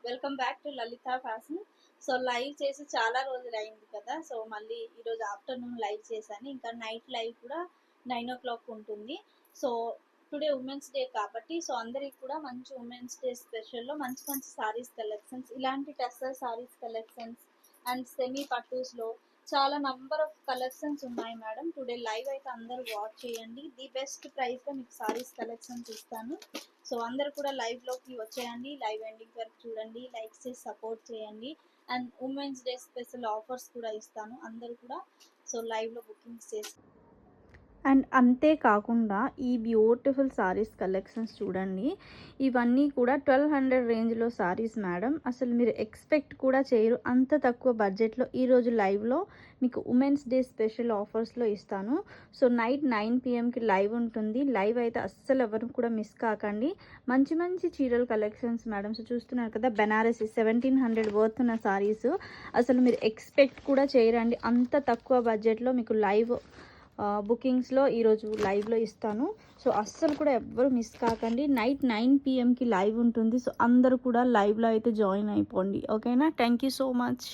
Welcome back to Lalitha fashion. So live చేసి చాలా రోజులు అయింది కదా, సో మళ్ళీ ఈరోజు ఆఫ్టర్నూన్ లైవ్ చేశాను. ఇంకా నైట్ లైవ్ కూడా 9 o'clock ఉంటుంది. సో టుడే ఉమెన్స్ డే కాబట్టి సో అందరికి కూడా మంచి ఉమెన్స్ డే స్పెషల్లో మంచి మంచి సారీస్ కలెక్షన్స్, ఇలాంటి tussar sarees collections and semi పట్టూస్లో చాలా నంబర్ ఆఫ్ కలెక్షన్స్ ఉన్నాయి మేడం. టుడే లైవ్ అయితే అందరూ వాచ్ చేయండి. ది బెస్ట్ ప్రైస్లో మీకు సారీస్ కలెక్షన్స్ ఇస్తాను. సో అందరు కూడా లైవ్లోకి వచ్చేయండి, లైవ్ ఎండింగ్ వరకు చూడండి, లైక్ చేసి సపోర్ట్ చేయండి. And women's day special offers కూడా ఇస్తాను, అందరూ కూడా సో లైవ్లో బుకింగ్స్ చేసి. అండ్ అంతేకాకుండా ఈ బ్యూటిఫుల్ సారీస్ కలెక్షన్స్ చూడండి. ఇవన్నీ కూడా 1200 రేంజ్లో సారీస్ మేడం. అసలు మీరు ఎక్స్పెక్ట్ కూడా చేయరు, అంత తక్కువ బడ్జెట్లో ఈరోజు లైవ్లో మీకు ఉమెన్స్ డే స్పెషల్ ఆఫర్స్లో ఇస్తాను. సో నైట్ 9 PM లైవ్ ఉంటుంది. లైవ్ అయితే అస్సలు ఎవరు కూడా మిస్ కాకండి. మంచి మంచి చీరల కలెక్షన్స్ మేడం. సో చూస్తున్నారు కదా, బెనారసీ 1700 వర్త్ ఉన్న సారీస్ అసలు మీరు ఎక్స్పెక్ట్ కూడా చేయరండి, అంత తక్కువ బడ్జెట్లో మీకు లైవ్ బుకింగ్స్లో ఈరోజు లైవ్లో ఇస్తాను. సో అస్సలు కూడా ఎవ్వరు మిస్ కాకండి. నైట్ 9 PM లైవ్ ఉంటుంది. సో అందరూ కూడా లైవ్లో అయితే జాయిన్ అయిపోండి, ఓకేనా? Thank you so much.